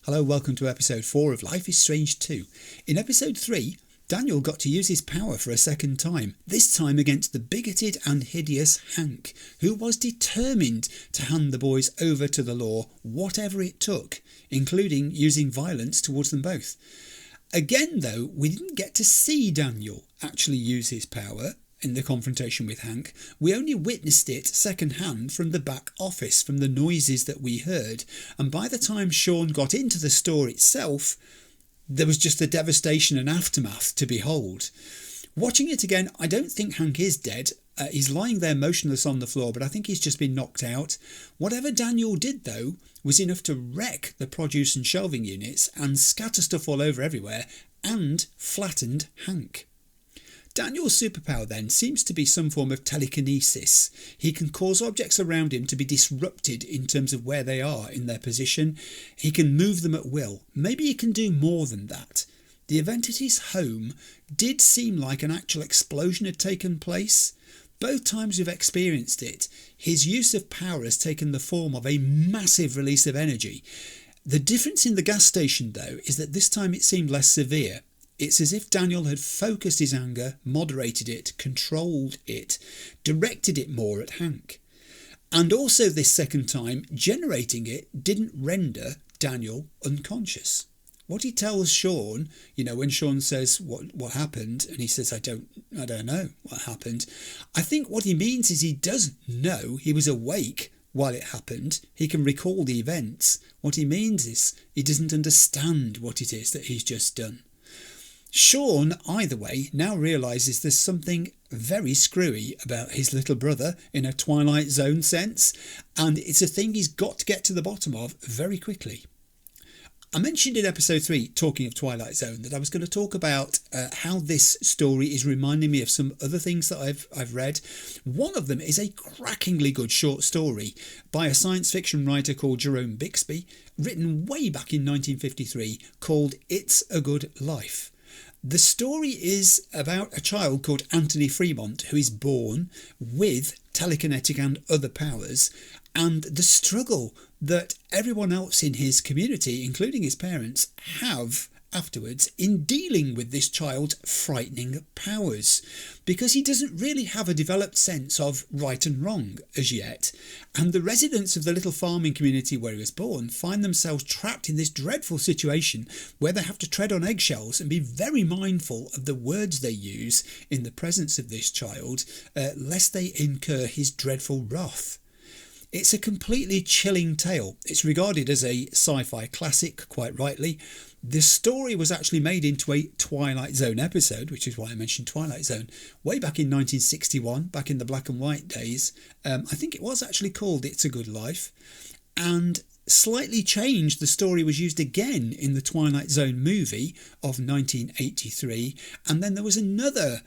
Hello, welcome to episode 4 of Life is Strange 2. In episode 3, Daniel got to use his power for a second time, this time against the bigoted and hideous Hank, who was determined to hand the boys over to the law, whatever it took, including using violence towards them both. Again, though, we didn't get to see Daniel actually use his power in the confrontation with Hank. We only witnessed it second-hand from the back office, from the noises that we heard, and by the time Sean got into the store itself, there was just the devastation and aftermath to behold. Watching it again, I don't think Hank is dead. He's lying there motionless on the floor, but I think he's just been knocked out. Whatever Daniel did, though, was enough to wreck the produce and shelving units and scatter stuff all over everywhere, and flattened Hank. Daniel's superpower then seems to be some form of telekinesis. He can cause objects around him to be disrupted in terms of where they are in their position. He can move them at will. Maybe he can do more than that. The event at his home did seem like an actual explosion had taken place. Both times we've experienced it, his use of power has taken the form of a massive release of energy. The difference in the gas station, though, is that this time it seemed less severe. It's as if Daniel had focused his anger, moderated it, controlled it, directed it more at Hank. And also this second time, generating it didn't render Daniel unconscious. What he tells Sean, when Sean says what happened, and he says, I don't know what happened. I think what he means is he does know he was awake while it happened. He can recall the events. What he means is he doesn't understand what it is that he's just done. Sean, either way, now realises there's something very screwy about his little brother in a Twilight Zone sense, and it's a thing he's got to get to the bottom of very quickly. I mentioned in episode 3, talking of Twilight Zone, that I was going to talk about how this story is reminding me of some other things that I've read. One of them is a crackingly good short story by a science fiction writer called Jerome Bixby, written way back in 1953, called It's a Good Life. The story is about a child called Anthony Fremont who is born with telekinetic and other powers, and the struggle that everyone else in his community, including his parents, have afterwards in dealing with this child's frightening powers, because he doesn't really have a developed sense of right and wrong as yet, and the residents of the little farming community where he was born find themselves trapped in this dreadful situation where they have to tread on eggshells and be very mindful of the words they use in the presence of this child, lest they incur his dreadful wrath. It's a completely chilling tale. It's regarded as a sci-fi classic, quite rightly. The story was actually made into a Twilight Zone episode, which is why I mentioned Twilight Zone, way back in 1961, back in the black and white days. I think it was actually called It's a Good Life. And slightly changed, the story was used again in the Twilight Zone movie of 1983. And then there was another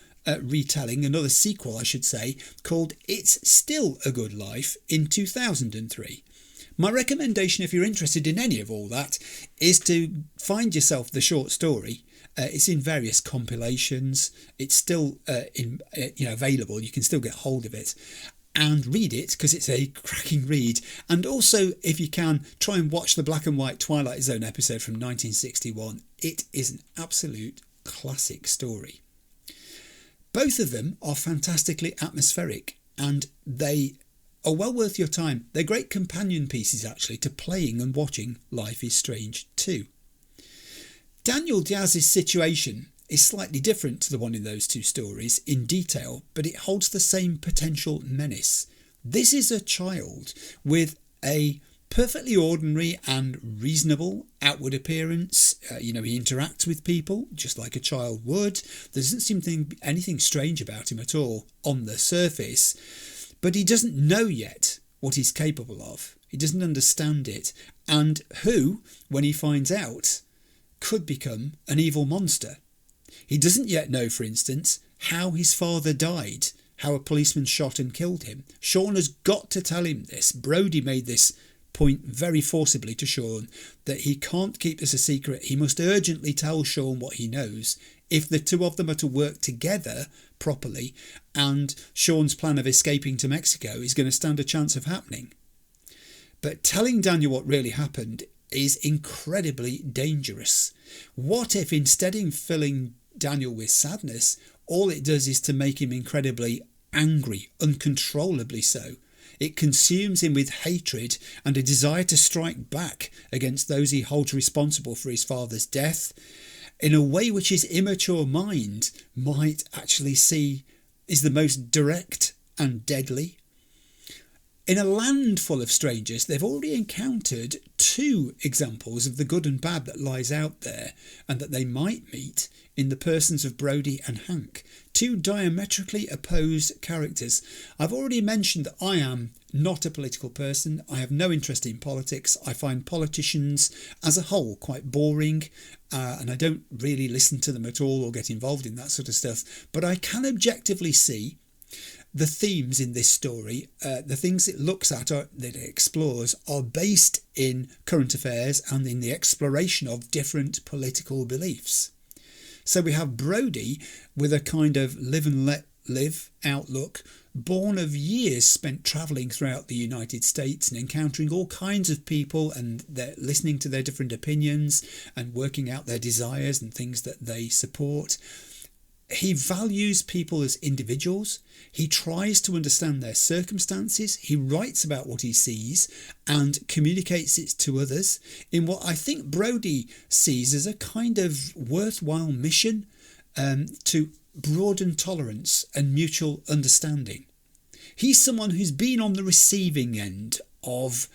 retelling, another sequel I should say, called It's Still a Good Life in 2003. My recommendation, if you're interested in any of all that, is to find yourself the short story. It's in various compilations. It's still available. You can still get hold of it and read it, because it's a cracking read. And also, if you can, try and watch the black and white Twilight Zone episode from 1961. It is an absolute classic story. Both of them are fantastically atmospheric, and they are well worth your time. They're great companion pieces, actually, to playing and watching Life is Strange 2. Daniel Diaz's situation is slightly different to the one in those two stories in detail, but it holds the same potential menace. This is a child with a perfectly ordinary and reasonable outward appearance. He interacts with people just like a child would. There doesn't seem to be anything strange about him at all on the surface, but he doesn't know yet what he's capable of. He doesn't understand it, and who, when he finds out, could become an evil monster. He doesn't yet know, for instance, how his father died, how a policeman shot and killed him. Sean has got to tell him this. Brody made this point very forcibly to Sean, that he can't keep this a secret. He must urgently tell Sean what he knows if the two of them are to work together properly, and Sean's plan of escaping to Mexico is going to stand a chance of happening. But telling Daniel what really happened is incredibly dangerous. What if instead of filling Daniel with sadness, all it does is to make him incredibly angry, uncontrollably so? It consumes him with hatred and a desire to strike back against those he holds responsible for his father's death, in a way which his immature mind might actually see is the most direct and deadly. In a land full of strangers, they've already encountered 2 examples of the good and bad that lies out there, and that they might meet in the persons of Brody and Hank, 2 diametrically opposed characters. I've already mentioned that I am not a political person. I have no interest in politics. I find politicians as a whole quite boring, and I don't really listen to them at all or get involved in that sort of stuff. But I can objectively see the themes in this story, the things it looks at, that it explores, are based in current affairs and in the exploration of different political beliefs. So we have Brody with a kind of live and let live outlook, born of years spent travelling throughout the United States and encountering all kinds of people, and they're listening to their different opinions and working out their desires and things that they support. He values people as individuals. He tries to understand their circumstances. He writes about what he sees and communicates it to others in what I think Brody sees as a kind of worthwhile mission to broaden tolerance and mutual understanding. He's someone who's been on the receiving end of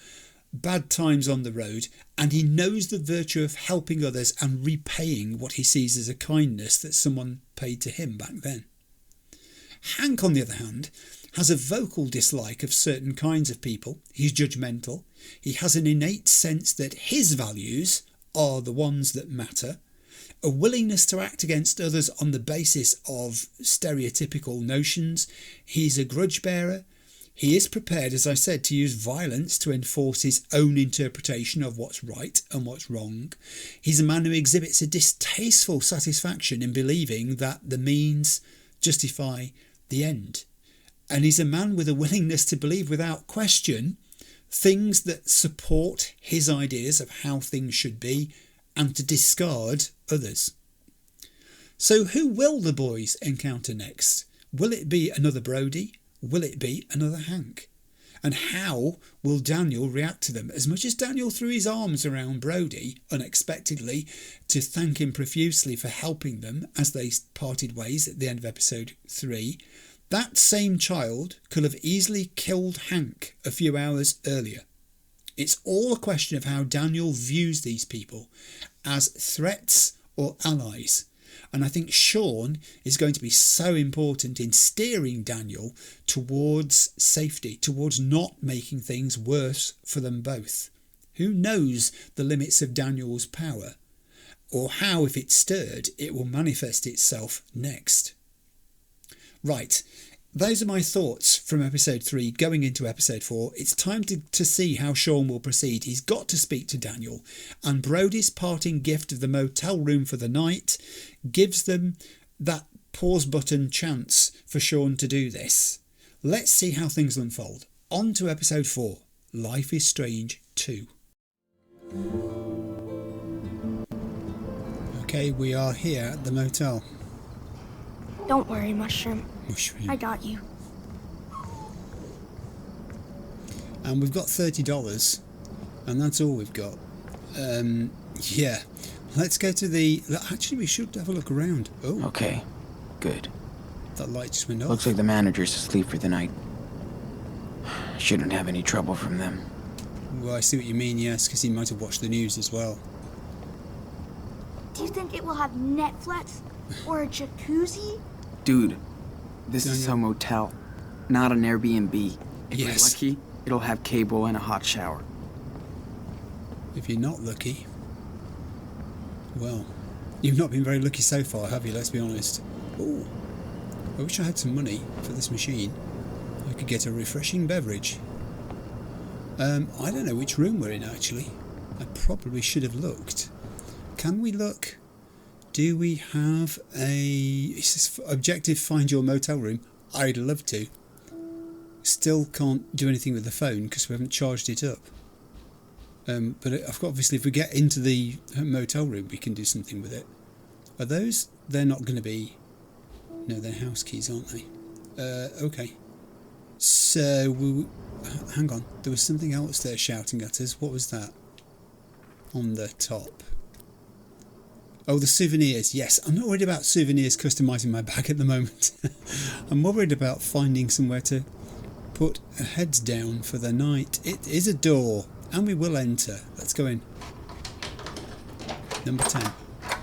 bad times on the road, and he knows the virtue of helping others and repaying what he sees as a kindness that someone paid to him back then. Hank, on the other hand, has a vocal dislike of certain kinds of people. He's judgmental. He has an innate sense that his values are the ones that matter, a willingness to act against others on the basis of stereotypical notions. He's a grudge bearer. He is prepared, as I said, to use violence to enforce his own interpretation of what's right and what's wrong. He's a man who exhibits a distasteful satisfaction in believing that the means justify the end. And he's a man with a willingness to believe without question things that support his ideas of how things should be and to discard others. So who will the boys encounter next? Will it be another Brody? Will it be another Hank? And how will Daniel react to them? As much as Daniel threw his arms around Brody unexpectedly to thank him profusely for helping them as they parted ways at the end of episode 3, that same child could have easily killed Hank a few hours earlier. It's all a question of how Daniel views these people, as threats or allies. And I think Sean is going to be so important in steering Daniel towards safety, towards not making things worse for them both. Who knows the limits of Daniel's power, or how, if it's stirred, it will manifest itself next. Right, those are my thoughts from episode 3 going into episode 4. It's time to see how Sean will proceed. He's got to speak to Daniel, and Brody's parting gift of the motel room for the night gives them that pause button chance for Sean to do this. Let's see how things unfold. On to episode 4, Life is Strange 2. Okay, we are here at the motel. Don't worry, Mushroom. Mushroom. I got you. And we've got $30, and that's all we've got. Yeah. Let's go to the... Actually, we should have a look around. Oh. Okay, good. That light just went off. Looks like the manager's asleep for the night. Shouldn't have any trouble from them. Well, I see what you mean, yes, because he might have watched the news as well. Do you think it will have Netflix or a jacuzzi? Dude, this is a motel, not an Airbnb. If Yes. we're lucky, it'll have cable and a hot shower. If you're not lucky... Well, you've not been very lucky so far, have you? Let's be honest. Oh, I wish I had some money for this machine. I could get a refreshing beverage. I don't know which room we're in, actually. I probably should have looked. Can we look? Do we have a... Is this objective find your motel room? I'd love to. Still can't do anything with the phone because we haven't charged it up. But obviously, if we get into the motel room, we can do something with it. Are those? They're not going to be... No, they're house keys, aren't they? Okay. So, hang on. There was something else there shouting at us. What was that? On the top. Oh, the souvenirs. Yes, I'm not worried about souvenirs customising my bag at the moment. I'm more worried about finding somewhere to put heads down for the night. It is a door, and we will enter. Let's go in. Number 10.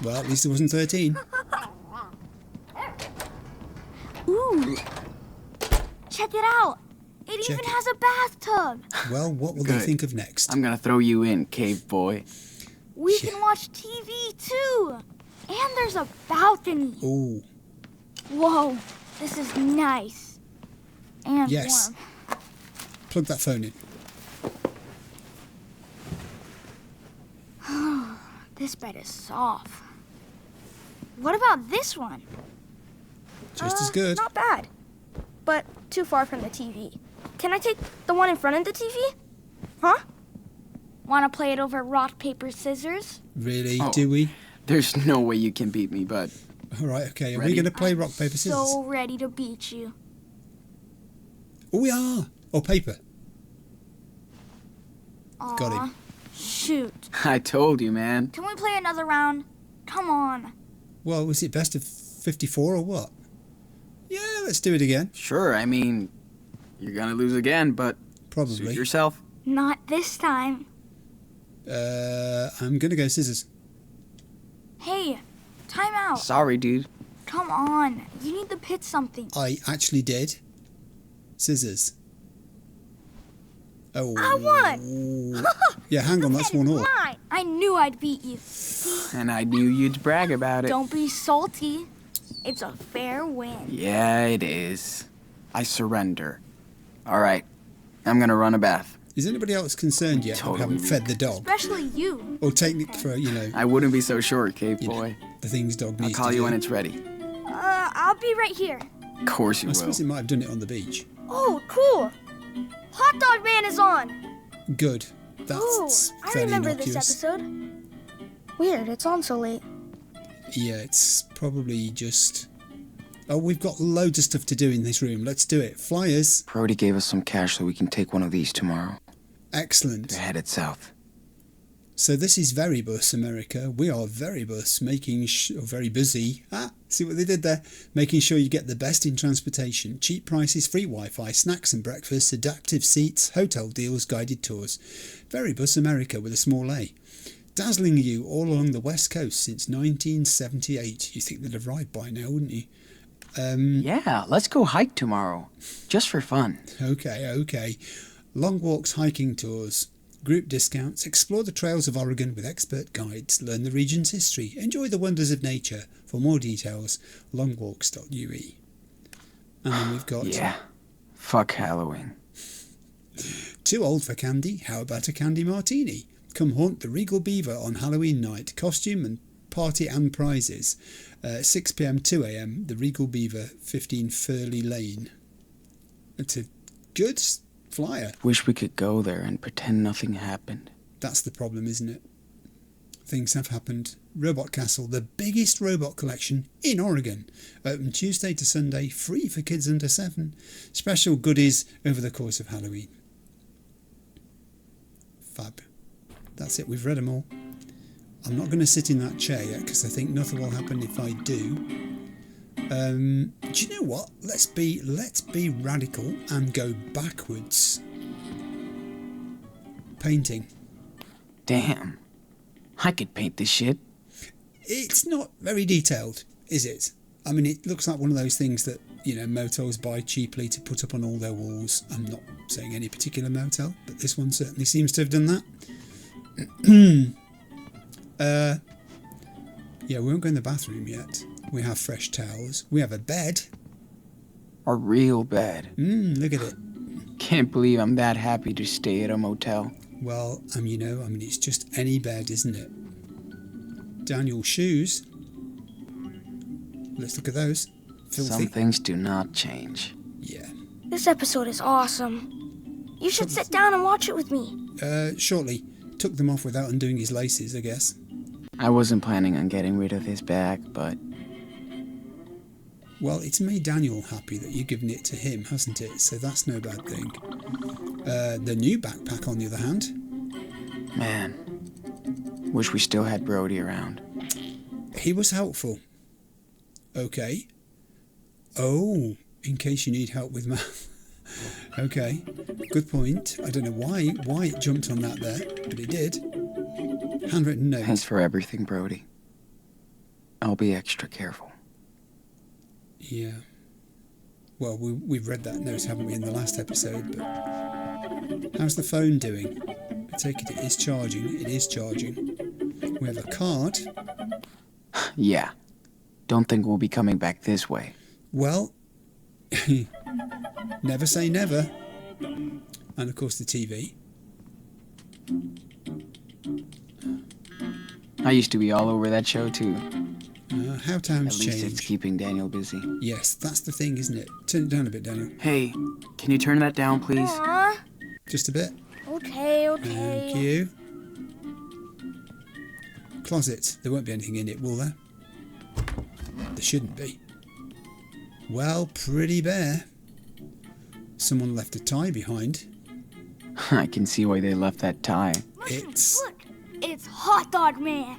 Well, at least it wasn't 13. Ooh. Check it out. It even has a bathtub. Well, what will they think of next? I'm gonna throw you in, cave boy. We can watch TV too. And there's a balcony. Ooh. Whoa, this is nice. And yes. warm. Plug that phone in. This bed is soft. What about this one? Just as good. Not bad, but too far from the TV. Can I take the one in front of the TV? Huh? Want to play it over rock, paper, scissors? Really? Oh. Do we? There's no way you can beat me, bud. All right, okay. Are Ready? we going to play rock, paper, scissors? So ready to beat you. Oh, we are. Or paper. Aw, Got him. shoot. I told you, man. Can we play another round? Come on. Well, was it best of 54 or what? Yeah, let's do it again. Sure, I mean, you're gonna lose again, but Probably. suit yourself. Not this time. I'm going to go scissors. Hey, time out. Sorry, dude. Come on. You need to pitch something. I actually did. Scissors. Oh. I won! Yeah, hang on, that's one all. Mine! I knew I'd beat you. And I knew you'd brag about it. Don't be salty. It's a fair win. Yeah, it is. I surrender. All right, I'm gonna run a bath. Is anybody else concerned yet that we haven't fed the dog? Especially you. Or take it for, I wouldn't be so sure, cave you know, boy. the things dog I'll needs call to you do. when it's ready. I'll be right here. Of course you I will. suppose it might have done it on the beach. Oh, cool! Hot Dog Man is on! Good. Ooh, That's I fairly remember innocuous. this episode. Weird, it's on so late. Yeah, it's probably just... Oh, we've got loads of stuff to do in this room. Let's do it. Flyers. Brody gave us some cash so we can take one of these tomorrow. Excellent. They're headed south. So this is Veribus, America. We are Veribus, very busy. See what they did there? Making sure you get the best in transportation. Cheap prices, free Wi-Fi, snacks and breakfast, adaptive seats, hotel deals, guided tours. Veribus, America with a small A. Dazzling you all along the west coast since 1978. You think they'd have arrived by now, wouldn't you? Yeah, let's go hike tomorrow. Just for fun. Okay. Long walks, hiking tours, group discounts, explore the trails of Oregon with expert guides, learn the region's history, enjoy the wonders of nature. For more details, longwalks.ue. And then we've got... Yeah. Fuck Halloween. Too old for candy? How about a candy martini? Come haunt the Regal Beaver on Halloween night. Costume and party and prizes. 6 p.m, 2 a.m, the Regal Beaver, 15 Furley Lane. It's a good flyer. Wish we could go there and pretend nothing happened. That's the problem, isn't it? Things have happened. Robot Castle, the biggest robot collection in Oregon. Open Tuesday to Sunday, free for kids under 7. Special goodies over the course of Halloween. Fab. That's it, we've read them all. I'm not going to sit in that chair yet because I think nothing will happen if I do. Do you know what? Let's be radical and go backwards. Painting. Damn. I could paint this shit. It's not very detailed, is it? I mean, it looks like one of those things that, motels buy cheaply to put up on all their walls. I'm not saying any particular motel, but this one certainly seems to have done that. Yeah, we won't go in the bathroom yet. We have fresh towels. We have a bed. A real bed. Look at it. Can't believe I'm that happy to stay at a motel. Well, it's just any bed, isn't it? Daniel's shoes. Let's look at those. Filthy. Some things do not change. Yeah. This episode is awesome. You should sit down and watch it with me. Shortly. took them off without undoing his laces, I guess. I wasn't planning on getting rid of his bag, but Well, it's made Daniel happy that you've given it to him, hasn't it? So that's no bad thing. The new backpack, on the other hand. man, wish we still had Brody around. He was helpful. Okay. Oh, in case you need help with math. Okay, good point. I don't know why it jumped on that there, but it did. Handwritten note. Thanks for everything, Brody. I'll be extra careful. Yeah. Well, we've read that note, haven't we, in the last episode, but how's the phone doing? I take it is charging. It is charging. We have a card. Yeah. Don't think we'll be coming back this way. Well, never say never. And of course the TV. I used to be all over that show too. How times At least it's change. keeping Daniel busy. Yes, that's the thing, isn't it? Turn it down a bit, Daniel. Hey, can you turn that down, please? Aw. Just a bit. Okay. Thank you. Closet. There won't be anything in it, will there? There shouldn't be. Well, pretty bare. Someone left a tie behind. I can see why they left that tie. It's Look, it's Hot Dog Man.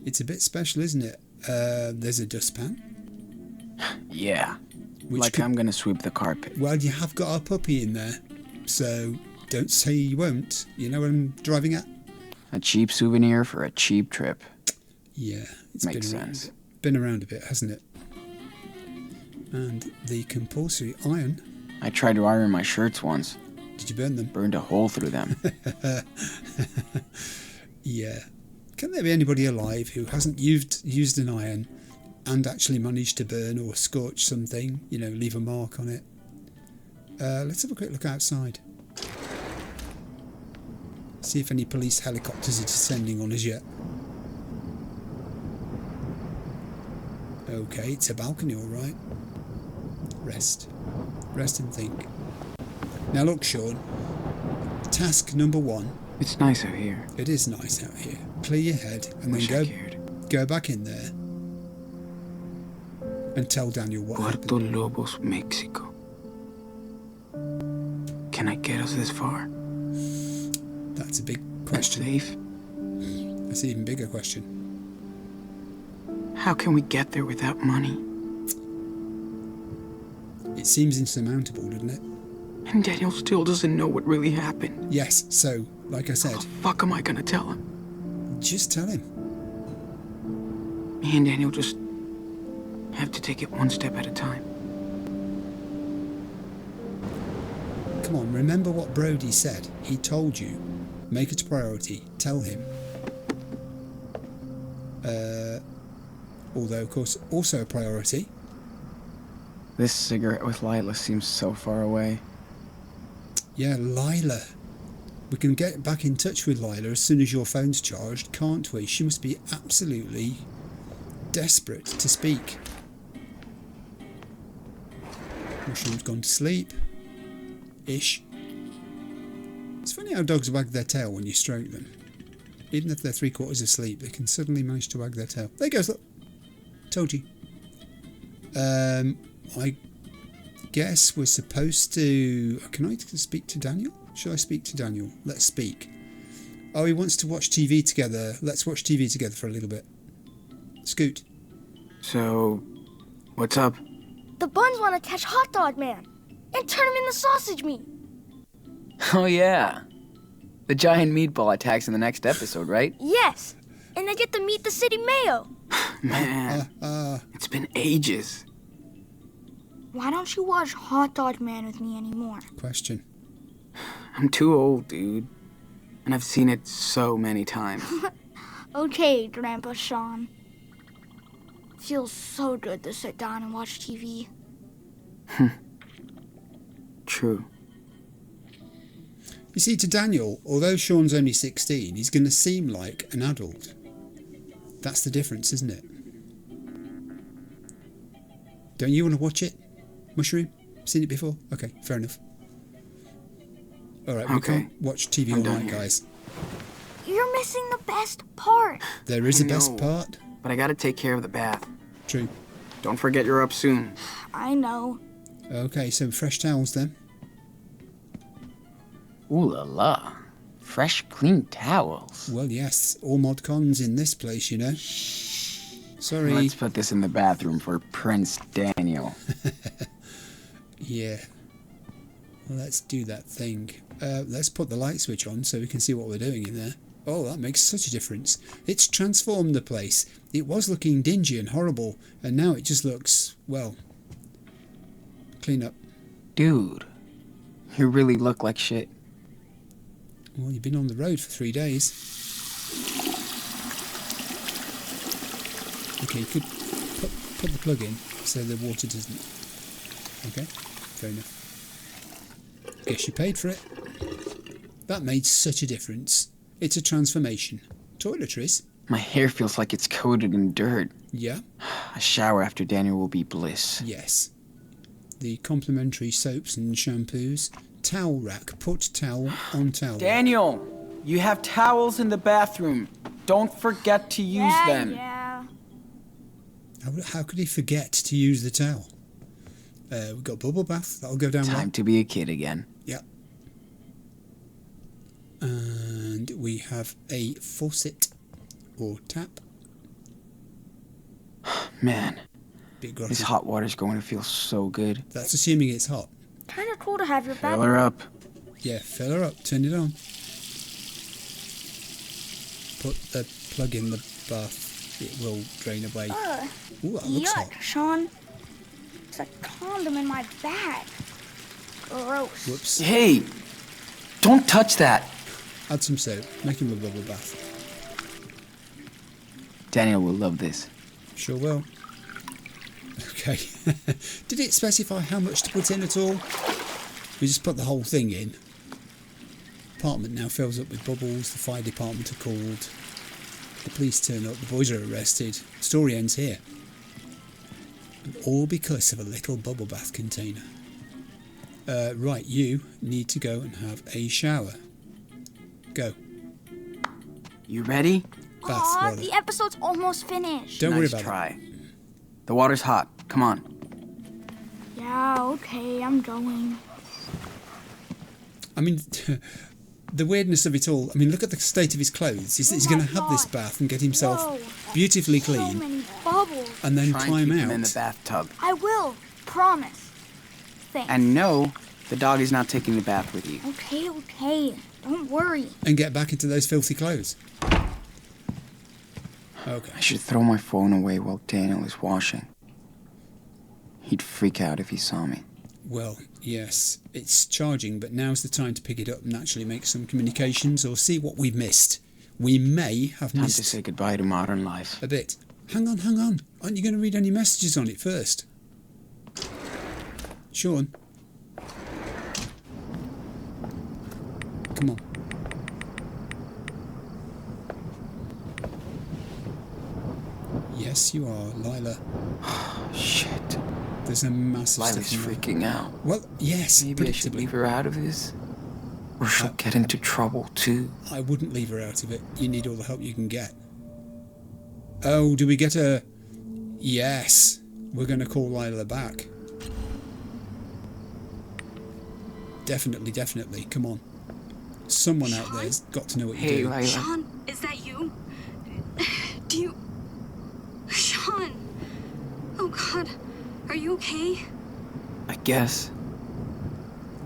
it's a bit special, isn't it? There's a dustpan. Yeah. Which Like could- I'm gonna sweep the carpet. Well, you have got a puppy in there, so don't say you won't. You know what I'm driving at? A cheap souvenir for a cheap trip. Yeah, it's Makes been around. sense. Been around a bit, hasn't it? And the compulsory iron. I tried to iron my shirts once. Did you burn them? Burned a hole through them. Yeah. Can there be anybody alive who hasn't used an iron and actually managed to burn or scorch something? You know, leave a mark on it. Let's have a quick look outside. See if any police helicopters are descending on us yet. Okay, it's a balcony, all right. Rest. Rest and think. Now look, Sean. Task number 1. It's nice out here. It is nice out here. Clear your head and Wish I then cared. go back in there and tell Daniel what happened. Puerto Lobos, Mexico. Can I get us this far? That's a big That's question. safe. That's an even bigger question. How can we get there without money? It seems insurmountable, doesn't it? And Daniel still doesn't know what really happened. Yes, so, like I said, How the fuck am I gonna tell him? just tell him. Me and Daniel just have to take it one step at a time. Come on, remember what Brody said. He told you, make it a priority, tell him. Although, of course, also a priority. This cigarette with Lila seems so far away. Yeah, Lila. We can get back in touch with Lila as soon as your phone's charged, can't we? She must be absolutely desperate to speak. Mushroom's gone to sleep. Ish. It's funny how dogs wag their tail when you stroke them. Even if they're 3/4 asleep, they can suddenly manage to wag their tail. There goes, look. Told you. I guess we're supposed to... Can I speak to Daniel? Should I speak to Daniel? Let's speak. Oh, he wants to watch TV together. Let's watch TV together for a little bit. Scoot. So, what's up? The Buns want to catch Hot Dog Man and turn him into sausage meat. Oh yeah. The giant meatball attacks in the next episode, right? Yes, and they get to meet the city mayo. Man, it's been ages. Why don't you watch Hot Dog Man with me anymore? Question. I'm too old, dude. And I've seen it so many times. Okay, Grandpa Sean. Feels so good to sit down and watch TV. True. You see, to Daniel, although Sean's only 16, he's going to seem like an adult. That's the difference, isn't it? Don't you want to watch it? Mushroom? Seen it before? Okay, fair enough. Alright, we Okay. can't watch TV all I'm done night, here. guys. missing the best part. There is a best No. part. But I gotta take care of the bath. True. Don't forget you're up soon. I know. Okay, so fresh towels then. Ooh la la. Fresh, clean towels. Well, yes, all mod cons in this place, you know. Sorry. Let's put this in the bathroom for Prince Daniel. Yeah. Let's do that thing. Let's put the light switch on so we can see what we're doing in there. Oh, that makes such a difference. It's transformed the place. It was looking dingy and horrible, and now it just looks, well, clean up. Dude, you really look like shit. Well, you've been on the road for 3 days. Okay, you could put the plug in so the water doesn't... Okay, fair enough. Guess you paid for it. That made such a difference. It's a transformation. Toiletries? My hair feels like it's coated in dirt. Yeah. A shower after Daniel will be bliss. Yes. The complimentary soaps and shampoos. Towel rack. Put towel on towel. Daniel, you have towels in the bathroom. Don't forget to use them. Yeah. How could he forget to use the towel? We've got bubble bath. That'll go down well. Time to be a kid again. Yeah. And we have a faucet or tap. Man, Bit this grotty. hot water's going to feel so good. That's assuming it's hot. Kind of cool to have your back. Fill her up. Yeah, fill her up. Turn it on. Put the plug in the bath. It will drain away. Ooh, that looks hot. Yuck, Sean. It's a condom in my bag. Gross. Whoops. Hey, don't touch that. Add some soap. Make him a bubble bath. Daniel will love this. Sure will. Okay. Did it specify how much to put in at all? We just put the whole thing in. Apartment now fills up with bubbles. The fire department are called. The police turn up. The boys are arrested. Story ends here. And all because of a little bubble bath container. Right, you need to go and have a shower. Go. You ready? Bath, Aw, rather. the episode's almost finished. Don't worry Nice about try. The water's hot. Come on. Yeah, okay, I'm going. it. I mean, the weirdness of it all. I mean, look at the state of his clothes. He's Oh going my to have this God. bath and get himself Whoa, beautifully so clean many bubbles. and then Try and climb keep out. him in the bathtub. I will. Promise. Thanks. And no, the dog is not taking the bath with you. Okay. Don't worry. And get back into those filthy clothes. Okay. I should throw my phone away while Daniel is washing. He'd freak out if he saw me. Well, yes, it's charging, but now's the time to pick it up and actually make some communications or see what we've missed. We may have Time to missed say goodbye to modern life. a bit. Hang on. Aren't you going to read any messages on it first? Sean? Come on. Yes, you are, Lila. Shit. There's a massive Lila's stuff in there. freaking out. Well, yes, Maybe I should predictably. leave her out of this? Or she'll get into trouble too. I wouldn't leave her out of it. You need all the help you can get. Oh, do we get a... Yes. We're going to call Lila back. Definitely. Come on. Someone out there's got to know what Hey, you're doing. Lila. Sean, is that you? Do you... Sean! Oh God, are you okay? I guess.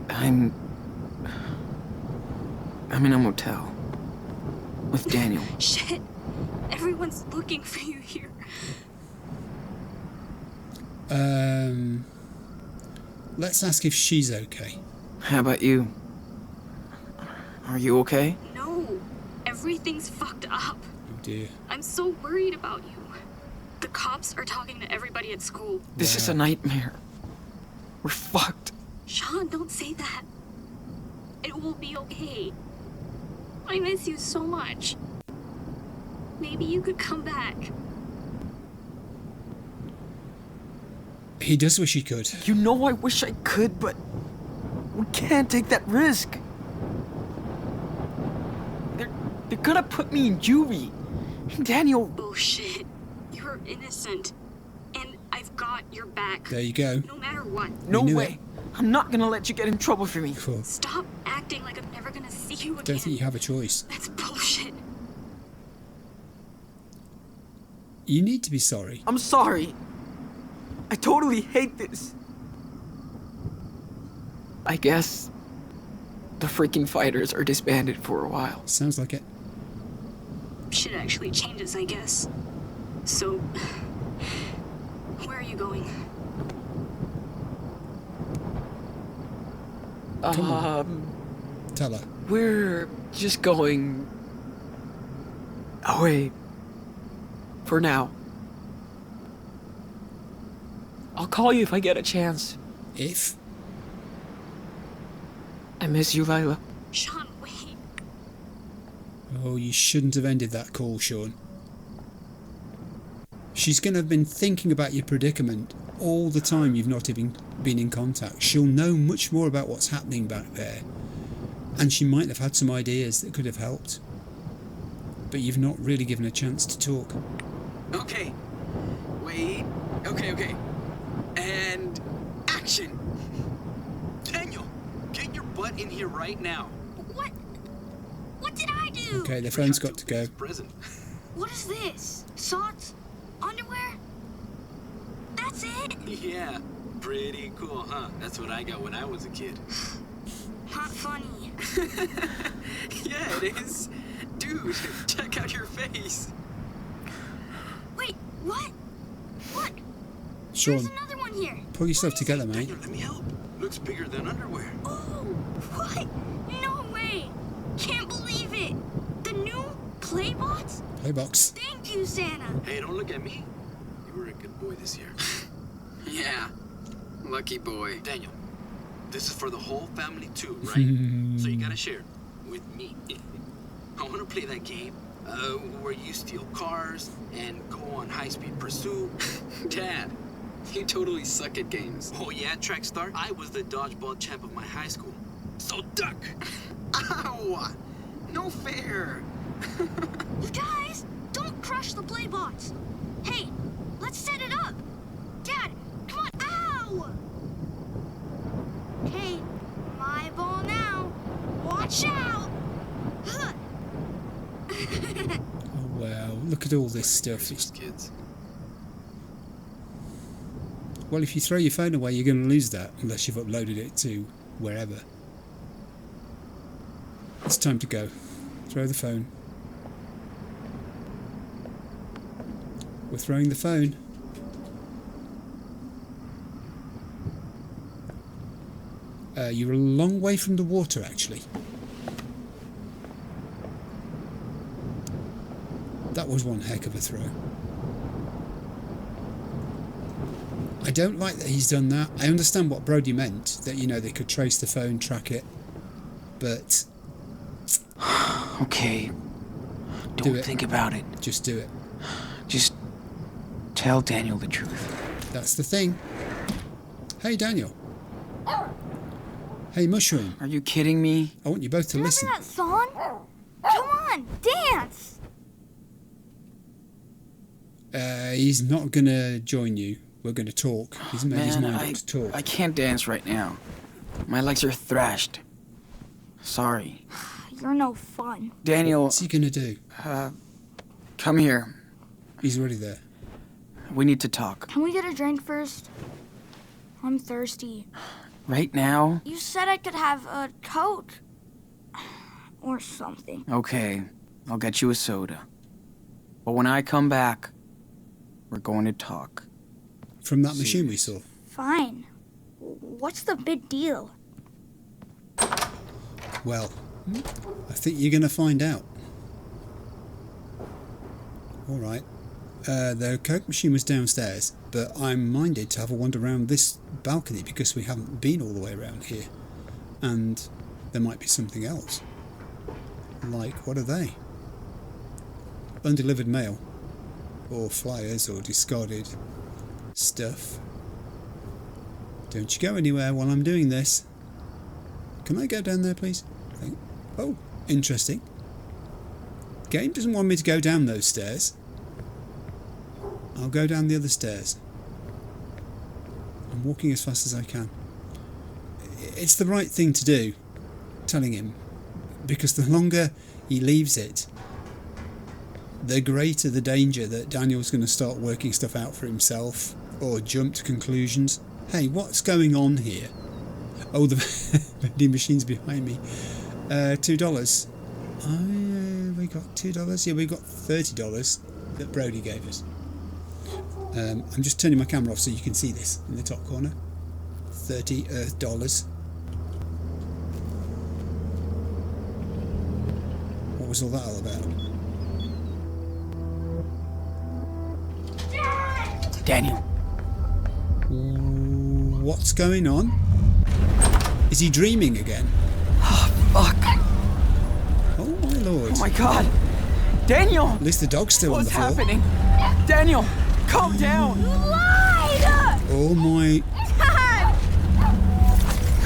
I'm in a motel. With Daniel. Shit, everyone's looking for you here. Let's ask if she's okay. How about you? Are you okay? No, everything's fucked up. Oh dear. I'm so worried about you. The cops are talking to everybody at school. This is a nightmare. We're fucked. Sean, don't say that. It will be okay. I miss you so much. Maybe you could come back. He does wish he could. You know I wish I could, but we can't take that risk. They're gonna put me in juvie. Daniel... Bullshit. You're innocent. And I've got your back. There you go. No matter what. No knew way. I'm not gonna let you get in trouble for me. Cool. Stop acting like I'm never gonna see you again. Don't think you have a choice. That's bullshit. You need to be sorry. I'm sorry. I totally hate this. I guess the freaking fighters are disbanded for a while. Sounds like it. Shit actually changes, I guess. So, where are you going? Come on. Tell her. We're just going away. For now. I'll call you if I get a chance. If? I miss you, Lila. Sean, wait. Oh, you shouldn't have ended that call, Sean. She's going to have been thinking about your predicament all the time you've not even been in contact. She'll know much more about what's happening back there. And she might have had some ideas that could have helped. But you've not really given a chance to talk. Okay. Wait. Okay. And action! Daniel, get your butt in here right now. What? What did I do? Okay, the phone's got to go. Present. What is this? Socks? Underwear? That's it? Yeah, pretty cool, huh? That's what I got when I was a kid. Not funny. Yeah, it is. Dude, check out your face. Wait, what? What? Sean, There's another one here. pull yourself together, mate. Daniel, let me help. Looks bigger than underwear. Oh, what? No way. Can't believe it. The new Playbots? Playbox. Thank you, Santa. Hey, don't look at me. You were a good boy this year. Yeah. Lucky boy. Daniel, this is for the whole family too, right? So you gotta share with me. I wanna play that game where you steal cars and go on high-speed pursuit. Dad, you totally suck at games. Oh yeah, track star? I was the dodgeball champ of my high school. So duck! Ow! No fair. You guys, don't crush the Playbots. Hey, let's set it up. Dad, come on. Ow! Okay, my ball now. Watch out! Huh. Oh, wow. Look at all this stuff. Those kids. Well, if you throw your phone away, you're going to lose that, unless you've uploaded it to wherever. It's time to go. Throw the phone. We're throwing the phone. You're a long way from the water, actually. That was one heck of a throw. I don't like that he's done that. I understand what Brody meant, that, you know, they could trace the phone, track it, but... Okay. Do Don't it. think about it. Just do it. Just tell Daniel the truth. That's the thing. Hey, Daniel. Hey, Mushroom. Are you kidding me? I want you both to Remember listen. that song? Come on, dance! He's not going to join you. We're going to talk. He's made his mind up to talk. I can't dance right now. My legs are thrashed. Sorry. You're no fun. Daniel, What's he going to do? come here. He's already there. We need to talk. Can we get a drink first? I'm thirsty. Right now? You said I could have a Coke. Or something. Okay, I'll get you a soda. But when I come back, we're going to talk. From that machine we saw. Fine. What's the big deal? Well, I think you're going to find out. All right. The Coke machine was downstairs, but I'm minded to have a wander around this balcony because we haven't been all the way around here. And there might be something else. Like, what are they? Undelivered mail. Or flyers or discarded stuff. Don't you go anywhere while I'm doing this. Can I go down there, please? Oh, interesting. Game doesn't want me to go down those stairs. I'll go down the other stairs. I'm walking as fast as I can. It's the right thing to do, telling him, because the longer he leaves it, the greater the danger that Daniel's going to start working stuff out for himself or jump to conclusions. Hey, what's going on here? Oh, the vending machine's behind me. $2. We got $2. Yeah, we got $30 that Brody gave us. I'm just turning my camera off so you can see this in the top corner. $30 Earth dollars. What was all that all about? Daniel. What's going on? Is he dreaming again? Oh, fuck. Oh my lord. Oh my god. Daniel! At least the dog's still on the floor. What's happening? Daniel, calm down. You lied! Oh my... Dad!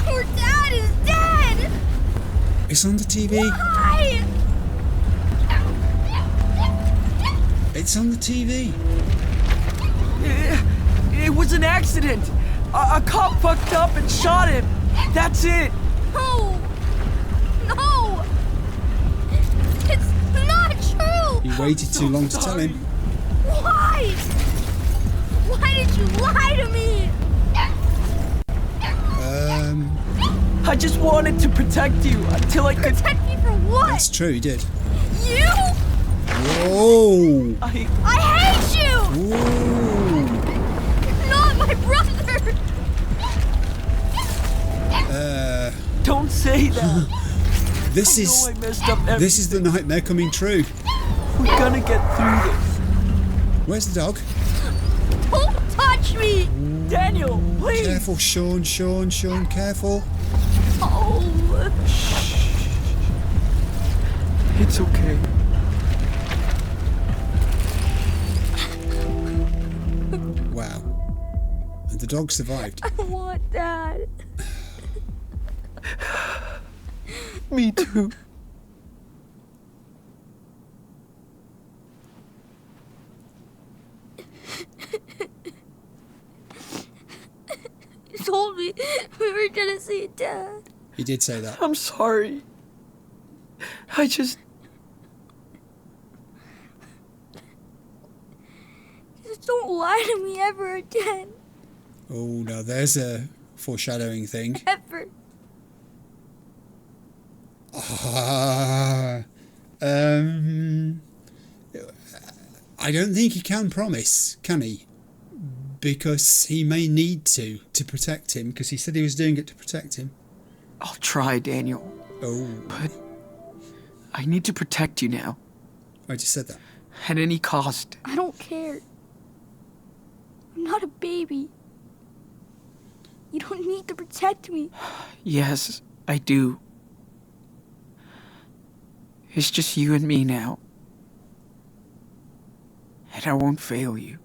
Your dad is dead! It's on the TV. Why? It's on the TV. It was an accident. A cop fucked up and shot him. That's it. No! No! It's not true! You waited too long to tell him. Why? Why did you lie to me? I just wanted to protect you until I could... Protect me from what? That's true, he did. You? Whoa! I hate you! Whoa! You're not my brother! Don't say that. This I is... know I messed up everything. This is the nightmare coming true. We're gonna get through this. Where's the dog? Don't touch me! Daniel, please. Careful, Sean, careful. Oh. It's okay. Wow. And the dog survived. I want Dad. Me too. You told me we were gonna see Dad. He did say that. I'm sorry. I just... Just don't lie to me ever again. Oh, now there's a foreshadowing thing. Ever. I don't think he can promise, can he? Because he may need to protect him, because he said he was doing it to protect him. I'll try, Daniel. Oh, But I need to protect you now. I just said that. At any cost. I don't care. I'm not a baby. You don't need to protect me. Yes, I do. It's just you and me now. And I won't fail you.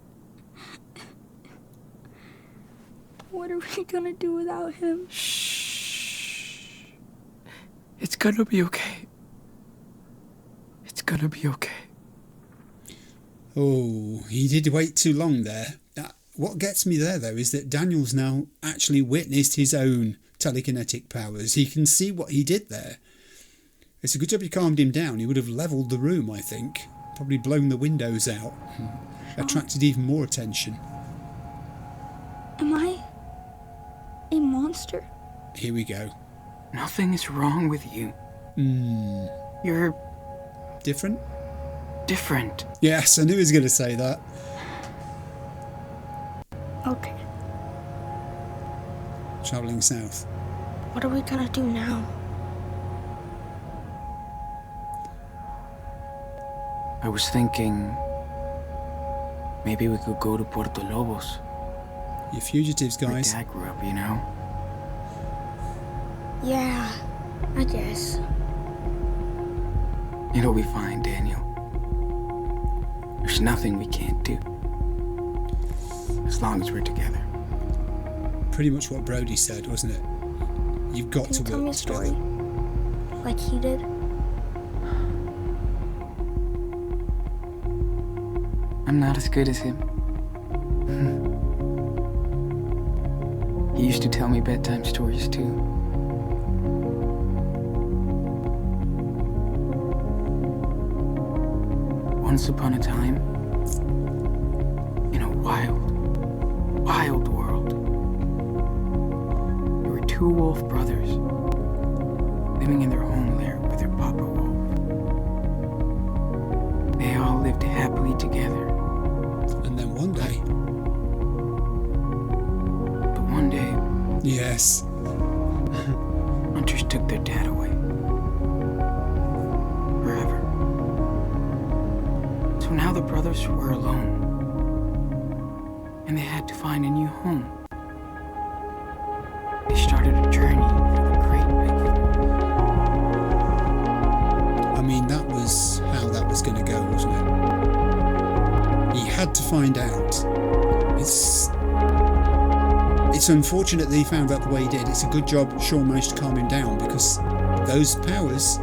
What are we gonna do without him? Shh. It's gonna be okay. It's gonna be okay. Oh, he did wait too long there. What gets me there, though, is that Daniel's now actually witnessed his own telekinetic powers. He can see what he did there. It's a good job he calmed him down. He would have levelled the room, I think. Probably blown the windows out. Attracted even more attention. Am I a monster? Here we go. Nothing is wrong with you. You're Different? different. Yes, I knew he was going to say that. Okay. Travelling south. What are we gonna do now? I was thinking maybe we could go to Puerto Lobos. You fugitives, Where guys. Dad grew up, you know? Yeah, I guess. It'll be fine, Daniel. There's nothing we can't do. As long as we're together. Pretty much what Brody said, wasn't it? You've got Can to you tell me a work story? together. Like he did? I'm not as good as him. He used to tell me bedtime stories too. Once upon a time, in a wild, wild world, there were two wolf brothers living in their home lair with their papa wolf. They all lived happily together. And then one day... But one day, Yes. hunters took their dad away. Forever. So now the brothers were alone. And they had to find a new home. They started a journey through the great big forest. I mean, that was how that was going to go, wasn't it? He had to find out. It's unfortunate that he found out the way he did. It's a good job Sean managed to calm him down, because those powers,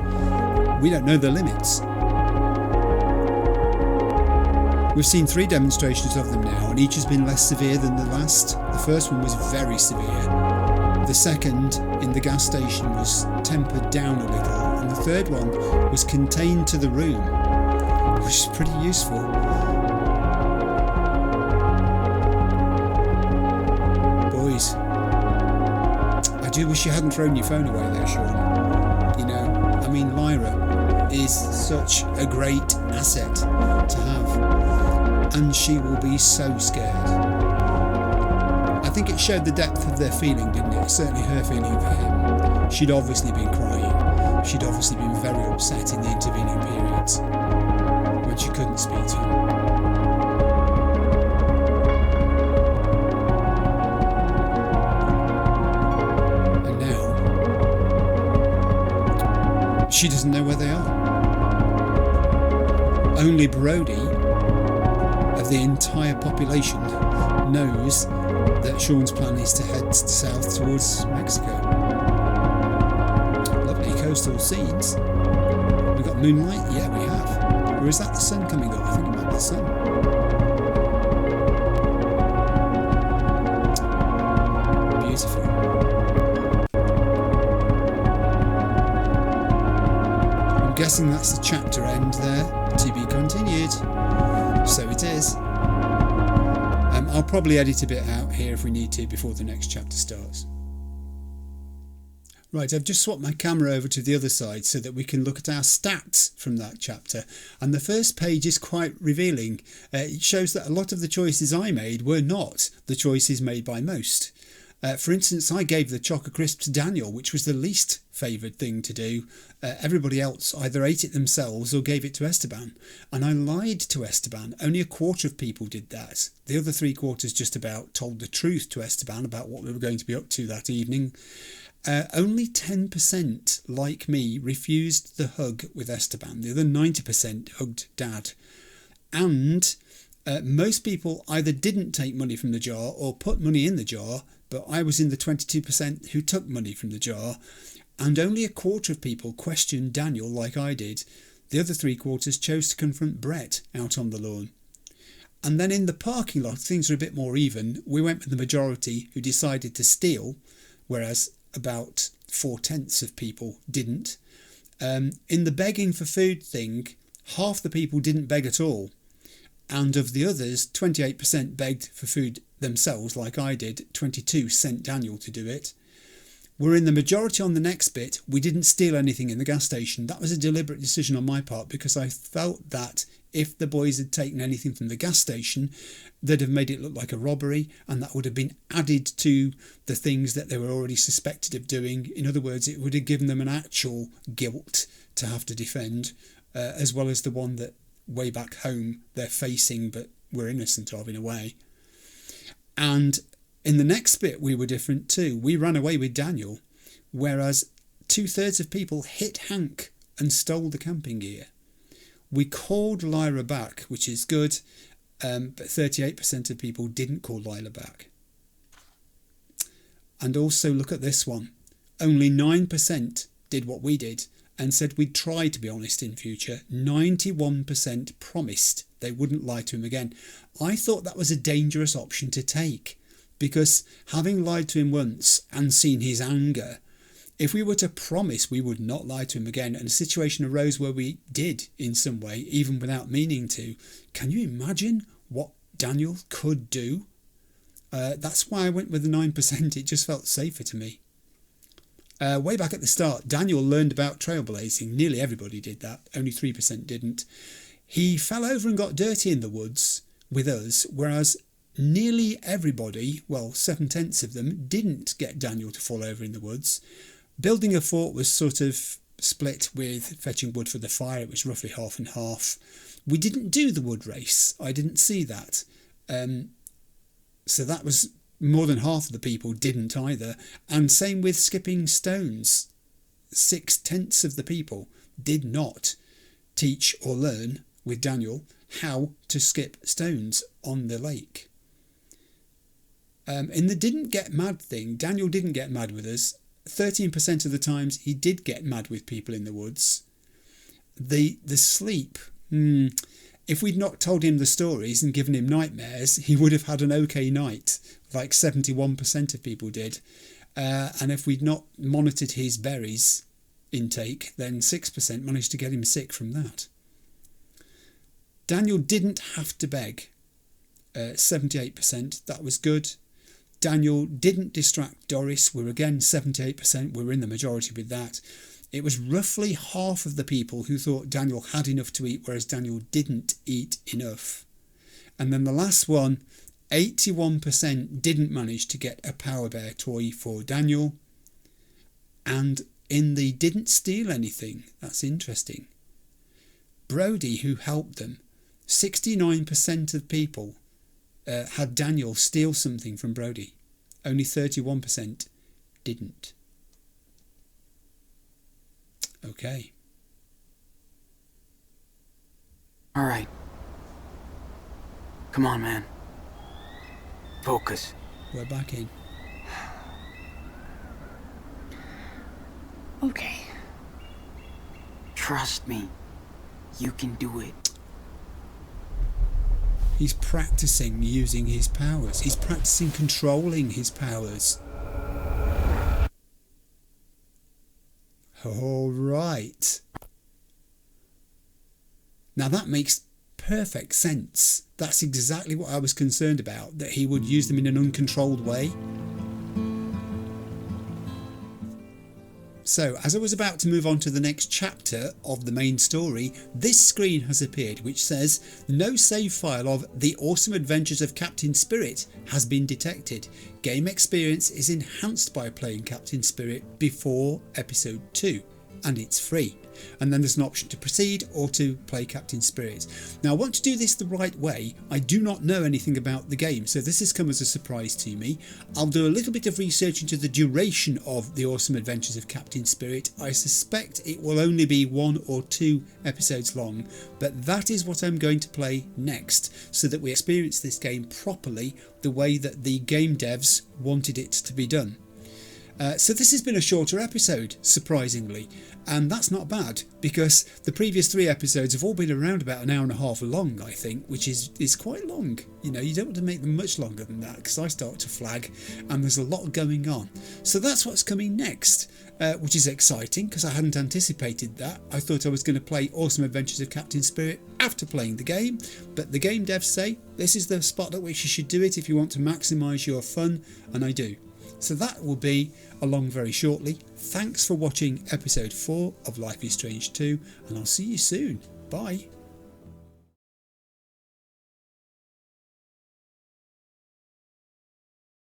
we don't know the limits. We've seen 3 demonstrations of them now, and each has been less severe than the last. The first one was very severe. The second, in the gas station, was tempered down a little, and the third one was contained to the room, which is pretty useful. Boys, I do wish you hadn't thrown your phone away there, Sean. You know, I mean, Lyra is such a great asset to have, and she will be so scared. I think it showed the depth of their feeling, didn't it? Certainly her feeling for him. She'd obviously been crying. She'd obviously been very upset in the intervening periods when she couldn't speak to him. And now she doesn't know where they are. Only Brody, of the entire population, knows that Sean's plan is to head south towards Mexico. Lovely coastal scenes. We've got moonlight? Yeah, we have. Or is that the sun coming up? I think it might be the sun. Beautiful. I'm guessing that's the chapter end there. To be continued. So it is. I'll probably edit a bit out here if we need to before the next chapter starts. Right, I've just swapped my camera over to the other side so that we can look at our stats from that chapter. And the first page is quite revealing. It shows that a lot of the choices I made were not the choices made by most. For instance, I gave the Choco Crisp to Daniel, which was the least favoured thing to do. Everybody else either ate it themselves or gave it to Esteban. And I lied to Esteban. Only a quarter of people did that. The other 3/4 just about told the truth to Esteban about what we were going to be up to that evening. Only 10%, like me, refused the hug with Esteban. The other 90% hugged Dad. And most people either didn't take money from the jar or put money in the jar, but I was in the 22% who took money from the jar, and only a quarter of people questioned Daniel like I did. The other 3/4 chose to confront Brett out on the lawn. And then in the parking lot, things are a bit more even. We went with the majority who decided to steal, whereas about 4/10 of people didn't. In the begging for food thing, half the people didn't beg at all. And of the others, 28% begged for food themselves like I did. 22 sent Daniel to do it. We're in the majority on the next bit. We didn't steal anything in the gas station. That was a deliberate decision on my part, because I felt that if the boys had taken anything from the gas station, they'd have made it look like a robbery, and that would have been added to the things that they were already suspected of doing. In other words, it would have given them an actual guilt to have to defend, as well as the one that way back home they're facing but were innocent of in a way. And in the next bit we were different too. We ran away with Daniel, whereas 2/3 of people hit Hank and stole the camping gear. We called Lyra back, which is good, but 38% of people didn't call Lyra back. And also look at this one. Only 9% did what we did, and said we'd try to be honest in future. 91% promised they wouldn't lie to him again. I thought that was a dangerous option to take, because having lied to him once and seen his anger, if we were to promise we would not lie to him again and a situation arose where we did in some way, even without meaning to, can you imagine what Daniel could do? That's why I went with the 9%. It just felt safer to me. Way back at the start, Daniel learned about trailblazing. Nearly everybody did that. Only 3% didn't. He fell over and got dirty in the woods with us, whereas nearly everybody, well, 7/10 of them, didn't get Daniel to fall over in the woods. Building a fort was sort of split with fetching wood for the fire. It was roughly half and half. We didn't do the wood race. I didn't see that. So that was more than half of the people didn't either. And same with skipping stones. 6/10 of the people did not teach or learn with Daniel how to skip stones on the lake. In the didn't get mad thing, Daniel didn't get mad with us. 13% of the times he did get mad with people in the woods. The sleep, if we'd not told him the stories and given him nightmares, he would have had an okay night, like 71% of people did. And if we'd not monitored his berries intake, then 6% managed to get him sick from that. Daniel didn't have to beg. 78%, that was good. Daniel didn't distract Doris. We're again 78%. We're in the majority with that. It was roughly half of the people who thought Daniel had enough to eat, whereas Daniel didn't eat enough. And then the last one, 81% didn't manage to get a Power Bear toy for Daniel. And in the didn't steal anything, that's interesting. Brody, who helped them, 69% of people had Daniel steal something from Brody. Only 31% didn't. Okay. All right. Come on, man. Focus. We're back in. Okay. Trust me. You can do it. He's practicing using his powers. He's practicing controlling his powers. All right. Now that makes perfect sense. That's exactly what I was concerned about, that he would use them in an uncontrolled way. So, as I was about to move on to the next chapter of the main story, this screen has appeared which says, no save file of The Awesome Adventures of Captain Spirit has been detected. Game experience is enhanced by playing Captain Spirit before episode 2, and it's free. And then there's an option to proceed or to play Captain Spirit. Now I want to do this the right way. I do not know anything about the game, so this has come as a surprise to me. I'll do a little bit of research into the duration of The Awesome Adventures of Captain Spirit. I suspect it will only be 1 or 2 episodes long, but that is what I'm going to play next, so that we experience this game properly the way that the game devs wanted it to be done. So this has been a shorter episode, surprisingly, and that's not bad, because the previous 3 episodes have all been around about an hour and a half long, I think, which is quite long. You know, you don't want to make them much longer than that, because I start to flag and there's a lot going on. So that's what's coming next, which is exciting, because I hadn't anticipated that. I thought I was going to play Awesome Adventures of Captain Spirit after playing the game, but the game devs say this is the spot at which you should do it if you want to maximise your fun, and I do. So that will be along very shortly. Thanks for watching episode 4 of Life is Strange 2, and I'll see you soon. Bye.